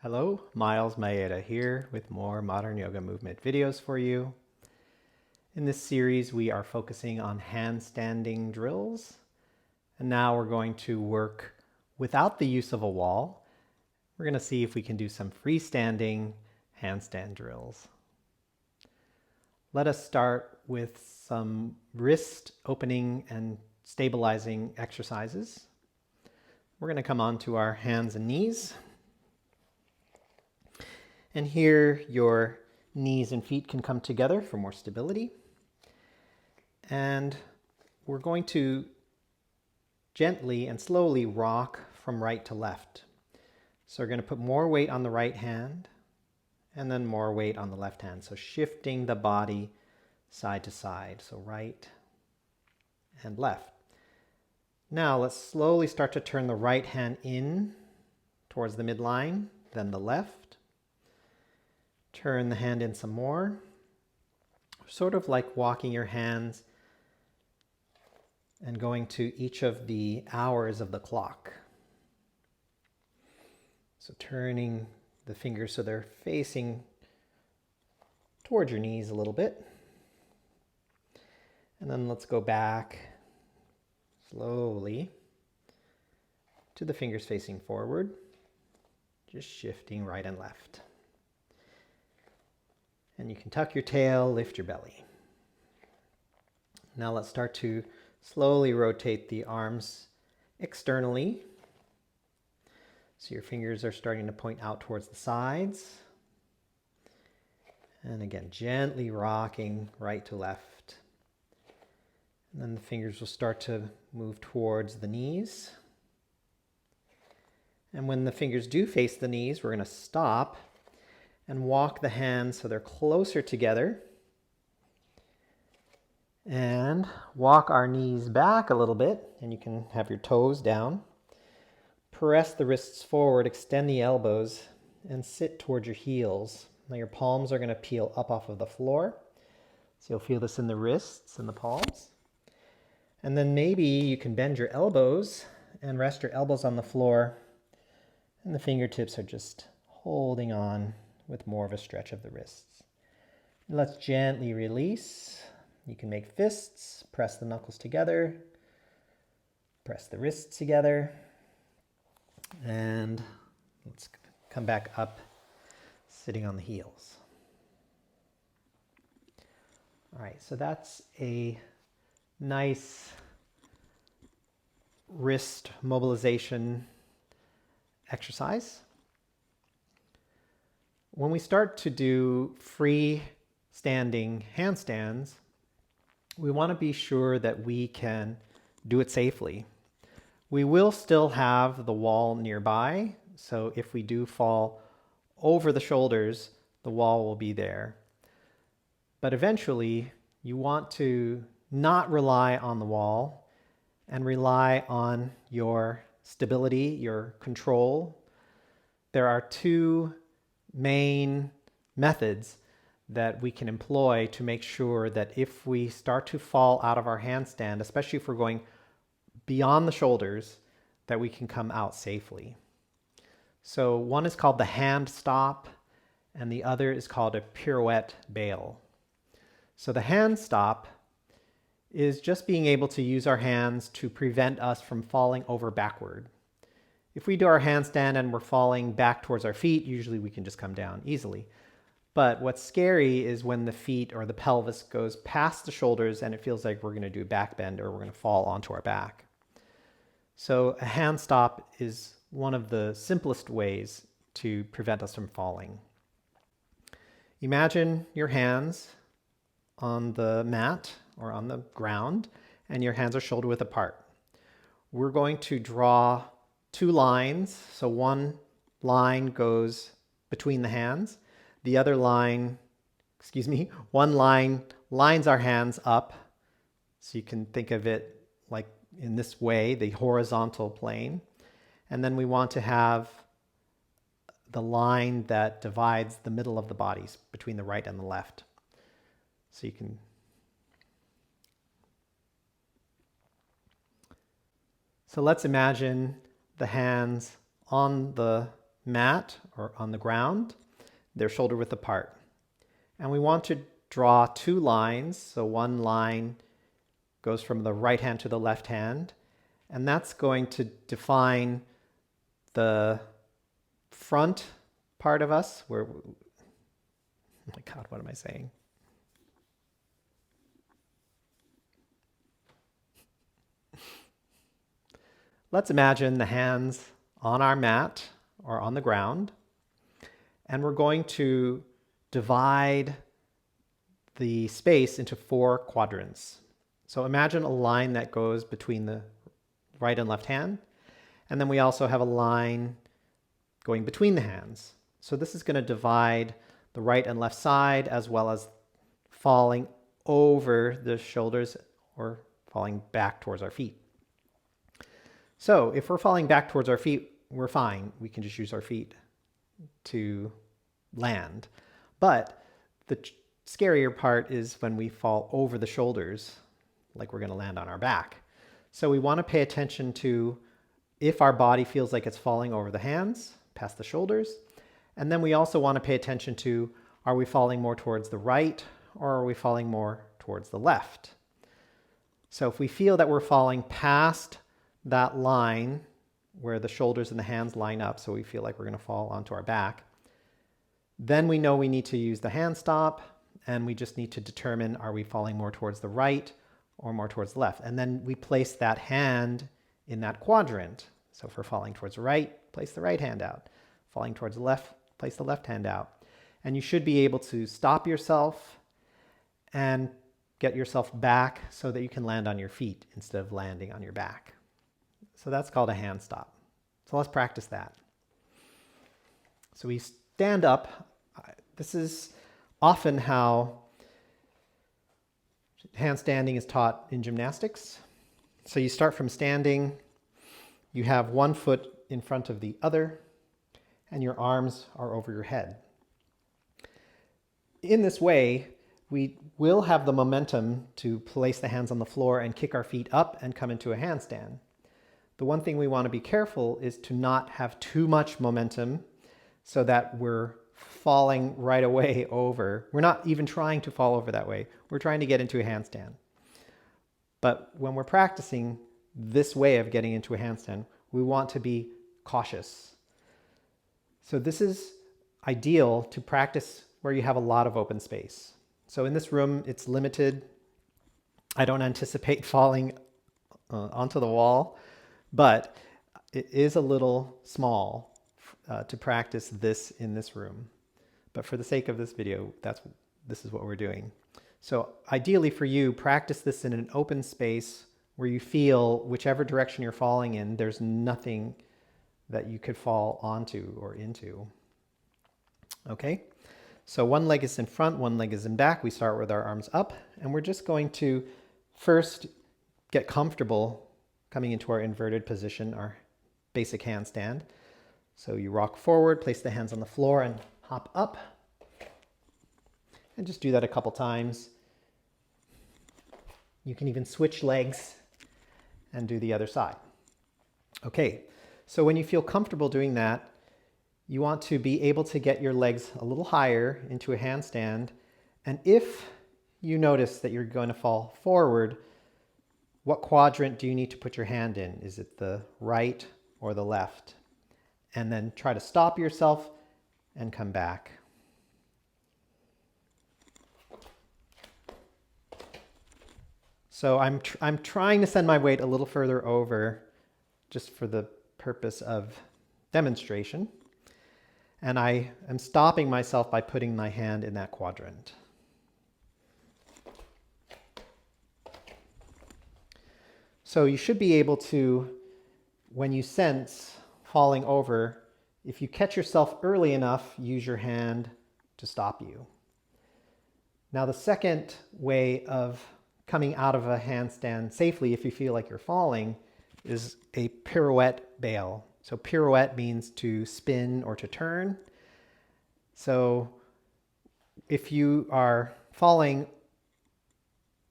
Hello, Miles Maeda here with more modern yoga movement videos for you. In this series, we are focusing on handstanding drills. And now we're going to work without the use of a wall. We're going to see if we can do some freestanding handstand drills. Let us start with some wrist opening and stabilizing exercises. We're going to come onto our hands and knees. And here your knees and feet can come together for more stability. And we're going to gently and slowly rock from right to left. So we're going to put more weight on the right hand and then more weight on the left hand. So shifting the body side to side. So right and left. Now let's slowly start to turn the right hand in towards the midline, then the left. Turn the hand in some more, sort of like walking your hands and going to each of the hours of the clock. So turning the fingers so they're facing towards your knees a little bit. And then let's go back slowly to the fingers facing forward, just shifting right and left. And you can tuck your tail, lift your belly. Now let's start to slowly rotate the arms externally. So your fingers are starting to point out towards the sides. And again, gently rocking right to left. And then the fingers will start to move towards the knees. And when the fingers do face the knees, we're going to stop and walk the hands so they're closer together. And walk our knees back a little bit, and you can have your toes down. Press the wrists forward, extend the elbows, and sit towards your heels. Now your palms are going to peel up off of the floor. So you'll feel this in the wrists and the palms. And then maybe you can bend your elbows and rest your elbows on the floor, and the fingertips are just holding on with more of a stretch of the wrists. Let's gently release. You can make fists, press the knuckles together, press the wrists together, and let's come back up, sitting on the heels. All right, so that's a nice wrist mobilization exercise. When we start to do free-standing handstands, we want to be sure that we can do it safely. We will still have the wall nearby, so if we do fall over the shoulders, the wall will be there. But eventually, you want to not rely on the wall and rely on your stability, your control. There are two main methods that we can employ to make sure that if we start to fall out of our handstand, especially if we're going beyond the shoulders, that we can come out safely. So one is called the hand stop, and the other is called a pirouette bail. So the hand stop is just being able to use our hands to prevent us from falling over backward. If we do our handstand and we're falling back towards our feet, usually we can just come down easily. But what's scary is when the feet or the pelvis goes past the shoulders and it feels like we're going to do a back bend or we're going to fall onto our back. So a hand stop is one of the simplest ways to prevent us from falling. Imagine your hands on the mat or on the ground and your hands are shoulder width apart. We're going to draw two lines. So one line goes between the hands. The other line, one line lines our hands up. So you can think of it like in this way, the horizontal plane. And then we want to have the line that divides the middle of the bodies between the right and the left. So you can So let's imagine the hands on the mat or on the ground. They're shoulder width apart. And we want to draw two lines. So one line goes from the right hand to the left hand, and that's going to define the front part of us where, oh my God, what am I saying? Let's imagine the hands on our mat or on the ground, and we're going to divide the space into 4 quadrants. So imagine a line that goes between the right and left hand, and then we also have a line going between the hands. So this is going to divide the right and left side, as well as falling over the shoulders or falling back towards our feet. So if we're falling back towards our feet, we're fine. We can just use our feet to land. But the scarier part is when we fall over the shoulders, like we're going to land on our back. So we want to pay attention to if our body feels like it's falling over the hands, past the shoulders. And then we also want to pay attention to, are we falling more towards the right or are we falling more towards the left? So if we feel that we're falling past that line where the shoulders and the hands line up, so we feel like we're going to fall onto our back, then we know we need to use the hand stop, and we just need to determine, are we falling more towards the right or more towards the left? And then we place that hand in that quadrant. So if we're falling towards the right, place the right hand out. Falling towards the left, place the left hand out. And you should be able to stop yourself and get yourself back so that you can land on your feet instead of landing on your back. So that's called a hand stop. So let's practice that. So we stand up. This is often how handstanding is taught in gymnastics. So you start from standing, you have one foot in front of the other, and your arms are over your head. In this way, we will have the momentum to place the hands on the floor and kick our feet up and come into a handstand. The one thing we want to be careful is to not have too much momentum so that we're falling right away over. We're not even trying to fall over that way. We're trying to get into a handstand. But when we're practicing this way of getting into a handstand, we want to be cautious. So this is ideal to practice where you have a lot of open space. So in this room, it's limited. I don't anticipate falling onto the wall, but it is a little small to practice this in this room. But for the sake of this video, this is what we're doing. So ideally for you, practice this in an open space where you feel whichever direction you're falling in, there's nothing that you could fall onto or into. Okay? So one leg is in front, one leg is in back. We start with our arms up, and we're just going to first get comfortable coming into our inverted position, our basic handstand. So you rock forward, place the hands on the floor, and hop up. And just do that a couple times. You can even switch legs and do the other side. Okay, so when you feel comfortable doing that, you want to be able to get your legs a little higher into a handstand. And if you notice that you're going to fall forward, what quadrant do you need to put your hand in? Is it the right or the left? And then try to stop yourself and come back. So I'm trying to send my weight a little further over just for the purpose of demonstration. And I am stopping myself by putting my hand in that quadrant. So you should be able to, when you sense falling over, if you catch yourself early enough, use your hand to stop you. Now the second way of coming out of a handstand safely, if you feel like you're falling, is a pirouette bail. So pirouette means to spin or to turn. So if you are falling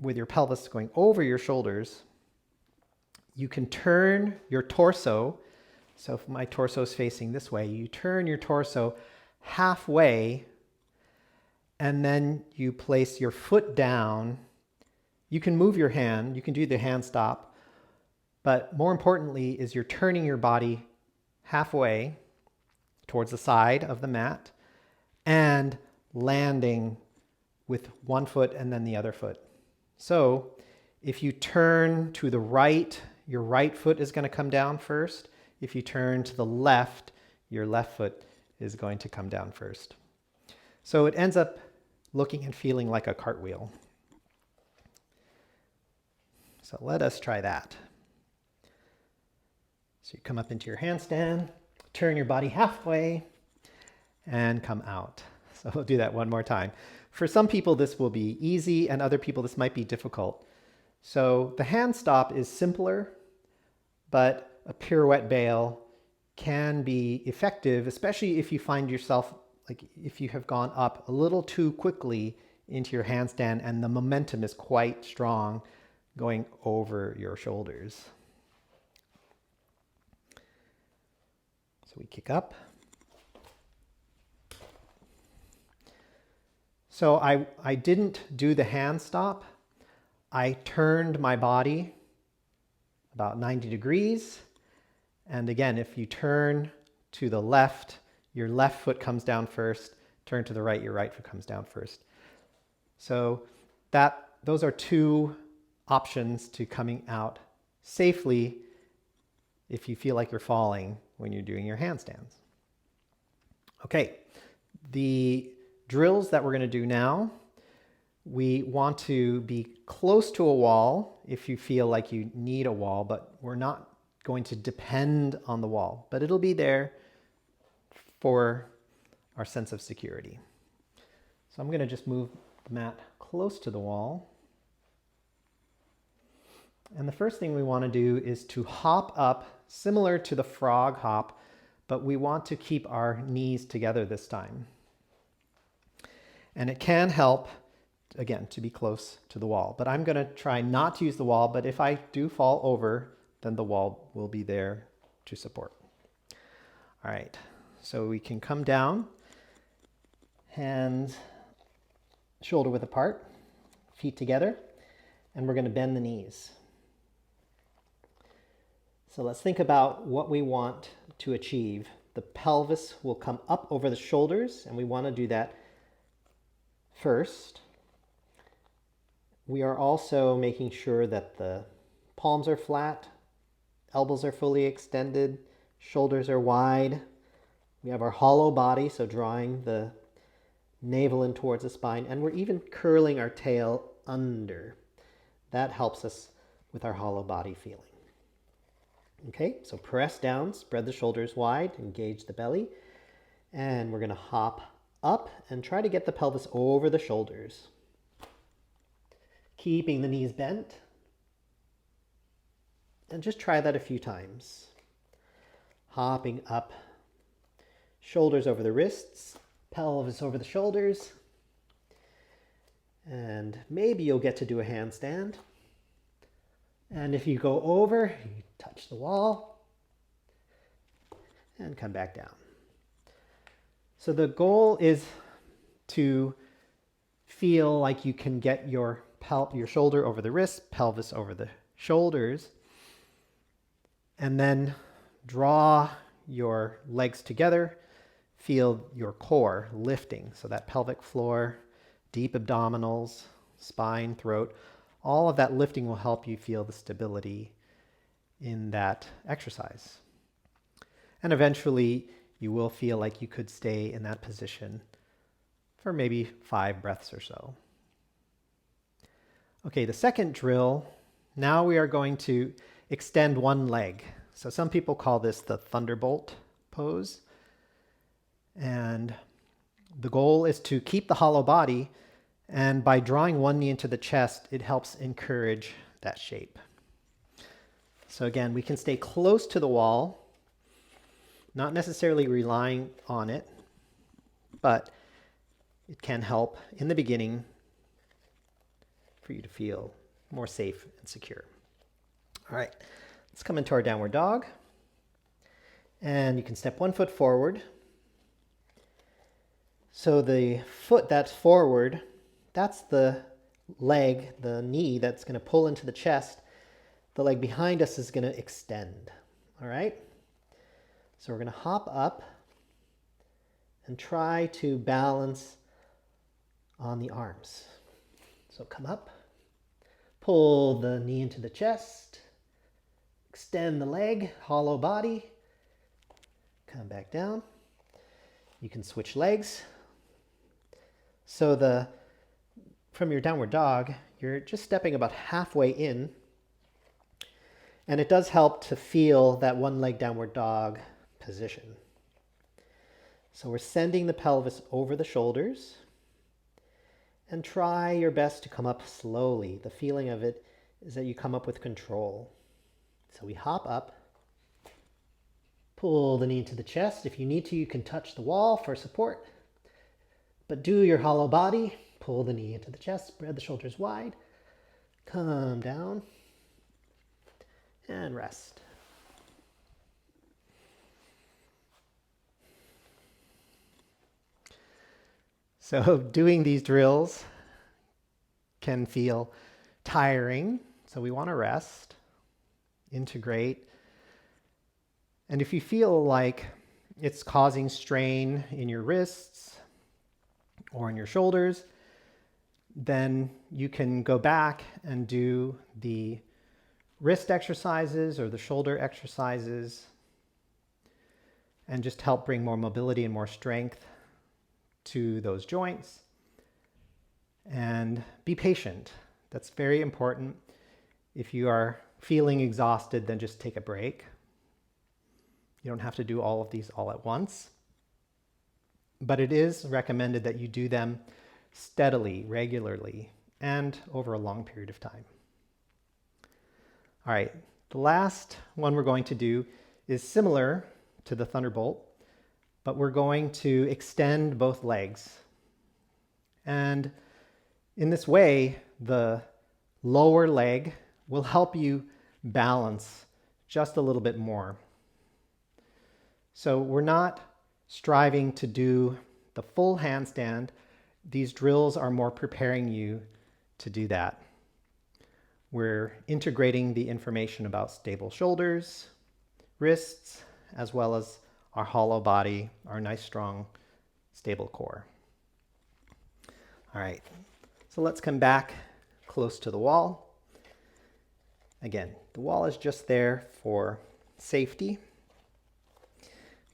with your pelvis going over your shoulders, you can turn your torso So if my torso is facing this way, you turn your torso halfway and then you place your foot down. You can move your hand, you can do the hand stop, but more importantly is you're turning your body halfway towards the side of the mat and landing with one foot and then the other foot. So if you turn to the right, your right foot is going to come down first. If you turn to the left, your left foot is going to come down first. So it ends up looking and feeling like a cartwheel. So let us try that. So you come up into your handstand, turn your body halfway, and come out. So we'll do that one more time. For some people, this will be easy, and other people, this might be difficult. So the hand stop is simpler, but a pirouette bail can be effective, especially if you find yourself, like if you have gone up a little too quickly into your handstand and the momentum is quite strong going over your shoulders. So we kick up. So I didn't do the hand stop. I turned my body about 90 degrees. And again, if you turn to the left, your left foot comes down first. Turn to the right, your right foot comes down first. So those are two options to coming out safely if you feel like you're falling when you're doing your handstands. Okay, the drills that we're going to do now, we want to be close to a wall if you feel like you need a wall, but we're not going to depend on the wall, but it'll be there for our sense of security. So I'm going to just move the mat close to the wall. And the first thing we want to do is to hop up, similar to the frog hop, but we want to keep our knees together this time. And it can help, again, to be close to the wall. But I'm going to try not to use the wall, but if I do fall over, then the wall will be there to support. All right, so we can come down, hands shoulder width apart, feet together, and we're going to bend the knees. So let's think about what we want to achieve. The pelvis will come up over the shoulders, and we want to do that first. We are also making sure that the palms are flat, elbows are fully extended, shoulders are wide. We have our hollow body, so drawing the navel in towards the spine, and we're even curling our tail under. That helps us with our hollow body feeling. Okay, so press down, spread the shoulders wide, engage the belly, and we're going to hop up and try to get the pelvis over the shoulders. Keeping the knees bent. And just try that a few times. Hopping up, shoulders over the wrists, pelvis over the shoulders. And maybe you'll get to do a handstand. And if you go over, you touch the wall and come back down. So the goal is to feel like you can get your shoulder over the wrist, pelvis over the shoulders, and then draw your legs together. Feel your core lifting. So that pelvic floor, deep abdominals, spine, throat, all of that lifting will help you feel the stability in that exercise. And eventually you will feel like you could stay in that position for maybe 5 breaths or so. Okay, the second drill, now we are going to extend one leg. So some people call this the thunderbolt pose. And the goal is to keep the hollow body, and by drawing one knee into the chest, it helps encourage that shape. So again, we can stay close to the wall, not necessarily relying on it, but it can help in the beginning for you to feel more safe and secure. All right, let's come into our downward dog. And you can step 1 foot forward. So the foot that's forward, that's the leg, the knee that's going to pull into the chest. The leg behind us is going to extend. All right? So we're going to hop up and try to balance on the arms. So come up, pull the knee into the chest, extend the leg, hollow body, come back down. You can switch legs. So from your downward dog, you're just stepping about halfway in. And it does help to feel that one leg downward dog position. So we're sending the pelvis over the shoulders. And try your best to come up slowly. The feeling of it is that you come up with control. So we hop up, pull the knee to the chest. If you need to, you can touch the wall for support. But do your hollow body. Pull the knee into the chest, spread the shoulders wide. Come down and rest. So doing these drills can feel tiring, so we want to rest, integrate. And if you feel like it's causing strain in your wrists or in your shoulders, then you can go back and do the wrist exercises or the shoulder exercises and just help bring more mobility and more strength to those joints. And be patient. That's very important. If you are feeling exhausted, then just take a break. You don't have to do all of these all at once. But it is recommended that you do them steadily, regularly, and over a long period of time. All right, the last one we're going to do is similar to the Thunderbolt, but we're going to extend both legs. And in this way, the lower leg will help you balance just a little bit more. So we're not striving to do the full handstand. These drills are more preparing you to do that. We're integrating the information about stable shoulders, wrists, as well as our hollow body, our nice, strong, stable core. All right, so let's come back close to the wall. Again, the wall is just there for safety.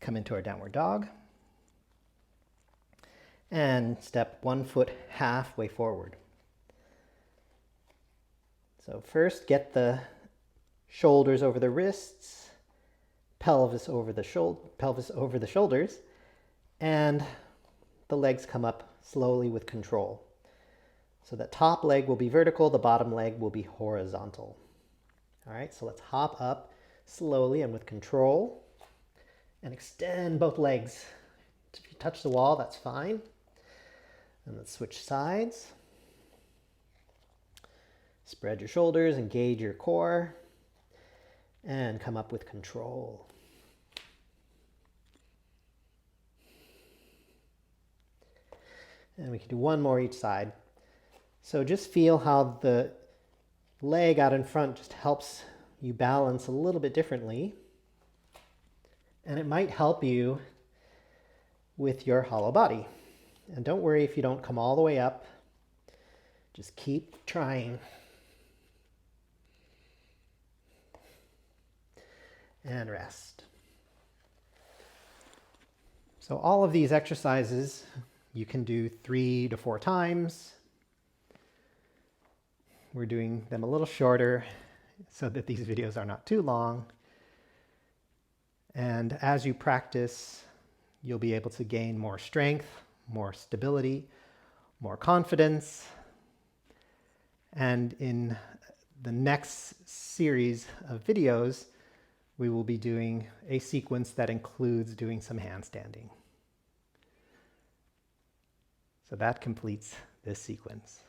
Come into our downward dog. And step 1 foot halfway forward. So first, get the shoulders over the wrists, pelvis over the shoulders, and the legs come up slowly with control. So that top leg will be vertical, the bottom leg will be horizontal. All right, so let's hop up slowly and with control and extend both legs. If you touch the wall, that's fine. And let's switch sides. Spread your shoulders, engage your core, and come up with control. And we can do one more each side. So just feel how the leg out in front just helps you balance a little bit differently. And it might help you with your hollow body. And don't worry if you don't come all the way up. Just keep trying. And rest. So all of these exercises you can do 3 to 4 times. We're doing them a little shorter so that these videos are not too long. And as you practice, you'll be able to gain more strength, more stability, more confidence. And in the next series of videos, we will be doing a sequence that includes doing some handstanding. So that completes this sequence.